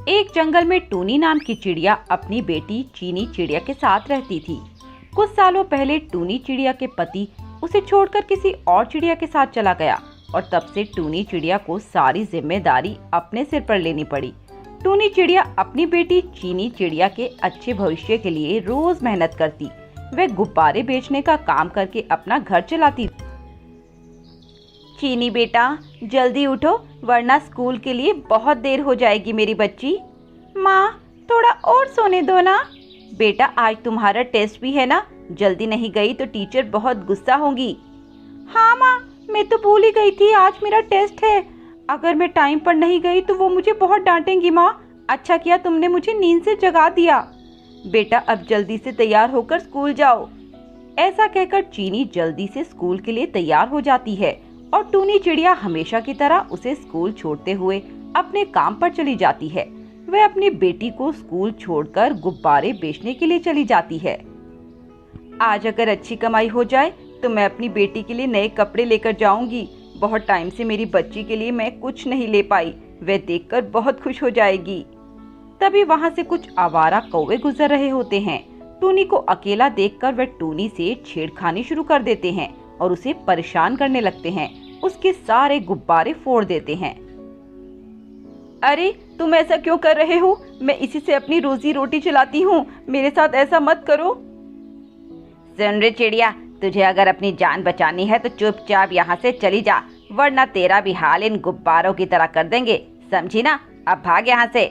एक जंगल में टूनी नाम की चिड़िया अपनी बेटी चीनी चिड़िया के साथ रहती थी। कुछ सालों पहले टूनी चिड़िया के पति उसे छोड़कर किसी और चिड़िया के साथ चला गया और तब से टूनी चिड़िया को सारी जिम्मेदारी अपने सिर पर लेनी पड़ी। टूनी चिड़िया अपनी बेटी चीनी चिड़िया के अच्छे भविष्य के लिए रोज मेहनत करती। वह गुब्बारे बेचने का काम करके अपना घर चलाती। चीनी बेटा, जल्दी उठो वरना स्कूल के लिए बहुत देर हो जाएगी मेरी बच्ची। माँ, थोड़ा और सोने दो ना। बेटा, आज तुम्हारा टेस्ट भी है ना, जल्दी नहीं गई तो टीचर बहुत गुस्सा होंगी। हाँ माँ, मैं तो भूल ही गई थी आज मेरा टेस्ट है। अगर मैं टाइम पर नहीं गई तो वो मुझे बहुत डांटेंगी माँ। अच्छा किया तुमने मुझे नींद से जगा दिया। बेटा, अब जल्दी से तैयार होकर स्कूल जाओ। ऐसा कहकर चीनी जल्दी से स्कूल के लिए तैयार हो जाती है और टूनी चिड़िया हमेशा की तरह उसे स्कूल छोड़ते हुए अपने काम पर चली जाती है। वह अपनी बेटी को स्कूल छोड़कर गुब्बारे बेचने के लिए चली जाती है। आज अगर अच्छी कमाई हो जाए तो मैं अपनी बेटी के लिए नए कपड़े लेकर जाऊंगी। बहुत टाइम से मेरी बच्ची के लिए मैं कुछ नहीं ले पाई, वह देखकर बहुत खुश हो जाएगी। तभी वहां से कुछ आवारा कौवे गुजर रहे होते हैं। टूनी को अकेला देखकर वह टूनी से छेड़खानी शुरू कर देते हैं और उसे परेशान करने लगते हैं। उसके सारे गुब्बारे फोड़ देते हैं। अरे तुम ऐसा क्यों कर रहे हो? मैं इसी से अपनी रोजी रोटी चलाती हूँ, मेरे साथ ऐसा मत करो। सुन रे चिड़िया, तुझे अगर अपनी जान बचानी है तो चुपचाप यहाँ से चली जा, वरना तेरा भी हाल इन गुब्बारों की तरह कर देंगे, समझी ना? अब भाग यहाँ से।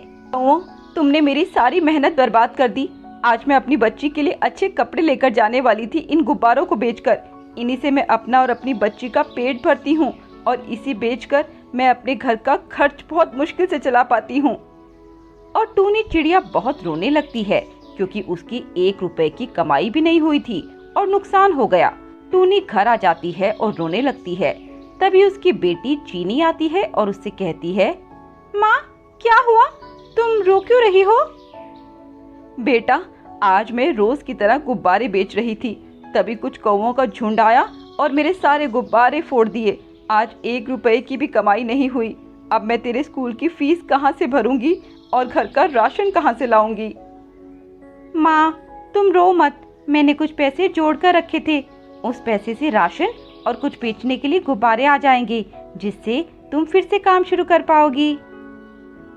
तुमने मेरी सारी मेहनत बर्बाद कर दी। आज मैं अपनी बच्ची के लिए अच्छे कपड़े लेकर जाने वाली थी इन गुब्बारों को बेचकर। इन्हीं से मैं अपना और अपनी बच्ची का पेट भरती हूँ और इसी बेचकर मैं अपने घर का खर्च बहुत मुश्किल से चला पाती हूँ। और टूनी चिड़िया बहुत रोने लगती है क्योंकि उसकी 1 रुपए की कमाई भी नहीं हुई थी और नुकसान हो गया। टूनी घर आ जाती है और रोने लगती है। तभी उसकी बेटी चीनी आती है और उससे कहती है, माँ, क्या हुआ? तुम रो क्यों रही हो? बेटा, आज मैं रोज की तरह गुब्बारे बेच रही थी, तभी कुछ कौवों का झुंड आया और मेरे सारे गुब्बारे फोड़ दिए। आज 1 रुपए की भी कमाई नहीं हुई। अब मैं तेरे स्कूल की फीस कहाँ से भरूंगी और घर का राशन कहाँ से लाऊंगी? माँ, तुम रो मत, मैंने कुछ पैसे जोड़ कर रखे थे। उस पैसे से राशन और कुछ बेचने के लिए गुब्बारे आ जाएंगे, जिससे तुम फिर से काम शुरू कर पाओगी।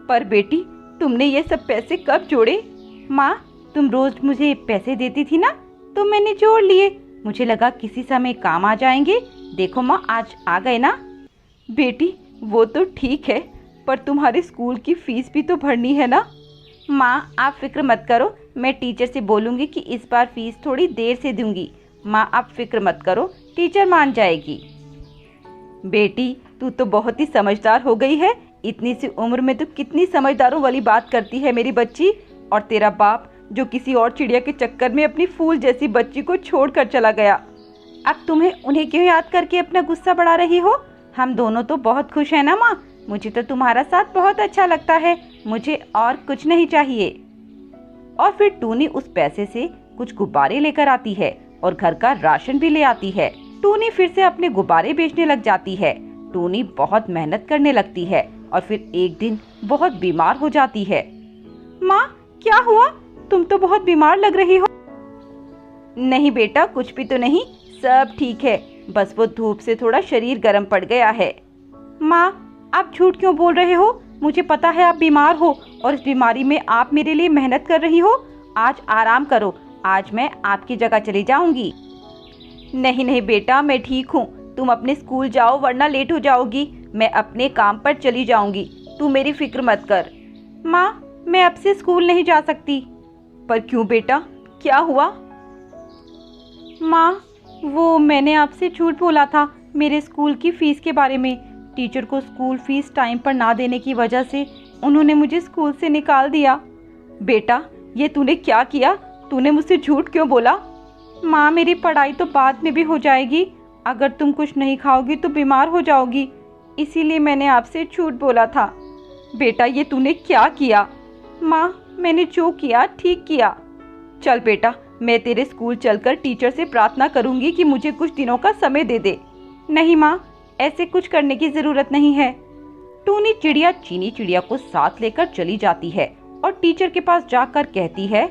पर बेटी, तुमने ये सब पैसे कब जोड़े? माँ, तुम रोज मुझे पैसे देती थी ना, तो मैंने जोड़ लिए। मुझे लगा किसी समय काम आ जाएंगे। देखो माँ, आज आ गए ना। बेटी, वो तो ठीक है, पर तुम्हारे स्कूल की फीस भी तो भरनी है ना। माँ, आप फिक्र मत करो, मैं टीचर से बोलूँगी कि इस बार फीस थोड़ी देर से दूंगी। माँ, आप फिक्र मत करो, टीचर मान जाएगी। बेटी, तू तो बहुत ही समझदार हो गई है। इतनी सी उम्र में तो कितनी समझदारों वाली बात करती है मेरी बच्ची। और तेरा बाप जो किसी और चिड़िया के चक्कर में अपनी फूल जैसी बच्ची को छोड़कर चला गया। अब तुम्हें उन्हें क्यों याद करके अपना गुस्सा बढ़ा रही हो? हम दोनों तो बहुत खुश हैं ना माँ। मुझे तो तुम्हारा साथ बहुत अच्छा लगता है, मुझे और कुछ नहीं चाहिए। और फिर टूनी उस पैसे से कुछ गुब्बारे लेकर आती है और घर का राशन भी ले आती है। टूनी फिर से अपने गुब्बारे बेचने लग जाती है। टूनी बहुत मेहनत करने लगती है और फिर एक दिन बहुत बीमार हो जाती है। माँ, क्या हुआ? तुम तो बहुत बीमार लग रही हो। नहीं बेटा, कुछ भी तो नहीं, सब ठीक है, बस वो धूप से थोड़ा शरीर गर्म पड़ गया है। माँ, आप झूठ क्यों बोल रहे हो? मुझे पता है आप बीमार हो और इस बीमारी में आप मेरे लिए मेहनत कर रही हो। आज आराम करो, आज मैं आपकी जगह चली जाऊंगी। नहीं नहीं बेटा, मैं ठीक हूँ, तुम अपने स्कूल जाओ वरना लेट हो जाओगी। मैं अपने काम पर चली जाऊंगी, तू मेरी फिक्र मत कर। माँ, मैं अब से स्कूल नहीं जा सकती। पर क्यों बेटा, क्या हुआ? माँ, वो मैंने आपसे झूठ बोला था मेरे स्कूल की फीस के बारे में। टीचर को स्कूल फीस टाइम पर ना देने की वजह से उन्होंने मुझे स्कूल से निकाल दिया। बेटा, ये तूने क्या किया? तूने मुझसे झूठ क्यों बोला? माँ, मेरी पढ़ाई तो बाद में भी हो जाएगी। अगर तुम कुछ नहीं खाओगी तो बीमार हो जाओगी, इसीलिए मैंने आपसे झूठ बोला था। बेटा, ये तूने क्या किया? माँ, मैंने जो किया ठीक किया। चल बेटा, मैं तेरे स्कूल चलकर टीचर से प्रार्थना करूंगी कि मुझे कुछ दिनों का समय दे दे। नहीं माँ, ऐसे कुछ करने की जरूरत नहीं है। टूनी चिड़िया चीनी चिड़िया को साथ लेकर चली जाती है और टीचर के पास जाकर कहती है,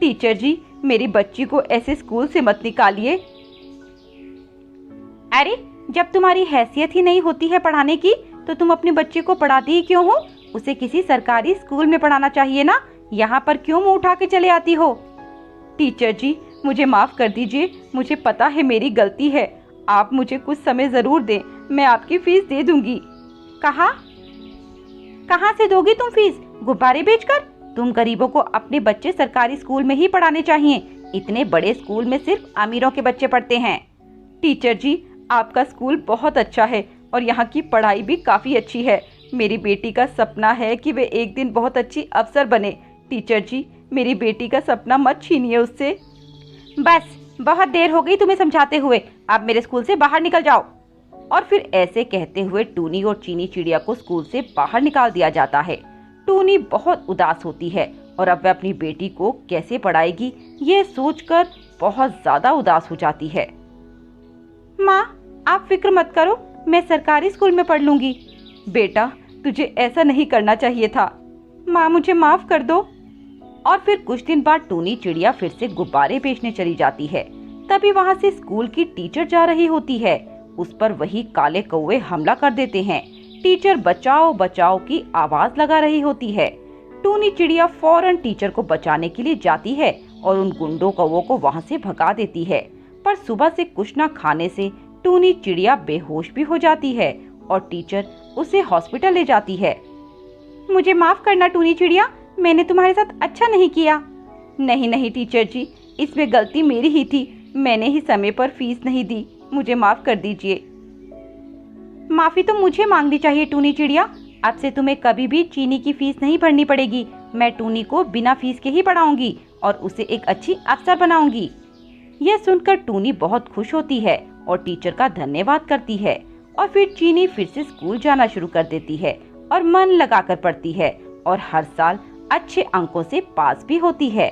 टीचर जी, मेरी बच्ची को ऐसे स्कूल से मत निकालिए। अरे, जब तुम्हारी हैसियत ही नहीं होती है पढ़ाने की तो तुम अपने बच्चे को पढ़ाती ही क्यों हो? उसे किसी सरकारी स्कूल में पढ़ाना चाहिए ना, यहाँ पर क्यों मुंह उठा के चले आती हो? टीचर जी, मुझे माफ कर दीजिए, मुझे पता है मेरी गलती है। आप मुझे कुछ समय जरूर दें, मैं आपकी फीस दे दूंगी। कहाँ से दोगी तुम फीस? गुब्बारे बेचकर? तुम गरीबों को अपने बच्चे सरकारी स्कूल में ही पढ़ाने चाहिए। इतने बड़े स्कूल में सिर्फ अमीरों के बच्चे पढ़ते हैं। टीचर जी, आपका स्कूल बहुत अच्छा है और यहाँ की पढ़ाई भी काफी अच्छी है। मेरी बेटी का सपना है कि वे एक दिन बहुत अच्छी अफसर बने। टीचर जी, मेरी बेटी का सपना मत छीनिए उससे। बस, बहुत देर हो गई तुम्हें समझाते हुए, अब मेरे स्कूल से बाहर निकल जाओ। और फिर ऐसे कहते हुए टूनी और चीनी चिड़िया को स्कूल से बाहर निकाल दिया जाता है। टूनी बहुत उदास होती है और अब वह अपनी बेटी को कैसे पढ़ाएगी ये सोचकर बहुत ज्यादा उदास हो जाती है। माँ, आप फिक्र मत करो, मैं सरकारी स्कूल में पढ़ लूंगी। बेटा, तुझे ऐसा नहीं करना चाहिए था। माँ, मुझे माफ कर दो। और फिर कुछ दिन बाद टूनी चिड़िया फिर से गुब्बारे बेचने चली जाती है। तभी वहाँ से स्कूल की टीचर जा रही होती है। उस पर वही काले कौवे हमला कर देते हैं। टीचर बचाओ बचाओ की आवाज लगा रही होती है। टूनी चिड़िया फौरन टीचर को बचाने के लिए जाती है और उन गुंडों कौवों को वहाँ से भगा देती है। पर सुबह से कुछ न खाने से टूनी चिड़िया बेहोश भी हो जाती है और टीचर उसे हॉस्पिटल ले जाती है। मुझे माफ करना टूनी चिड़िया, मैंने तुम्हारे साथ अच्छा नहीं किया। नहीं नहीं टीचर जी, इसमें गलती मेरी ही थी, मैंने ही समय पर फीस नहीं दी, मुझे माफ कर दीजिए। माफी तो मुझे मांगनी चाहिए टूनी चिड़िया, अब से तुम्हें कभी भी चीनी की फीस नहीं भरनी पड़ेगी। मैं टूनी को बिना फीस के ही पढ़ाऊंगी और उसे एक अच्छी अफसर बनाऊंगी। यह सुनकर टूनी बहुत खुश होती है और टीचर का धन्यवाद करती है और फिर चीनी फिर से स्कूल जाना शुरू कर देती है और मन लगाकर पढ़ती है और हर साल अच्छे अंकों से पास भी होती है।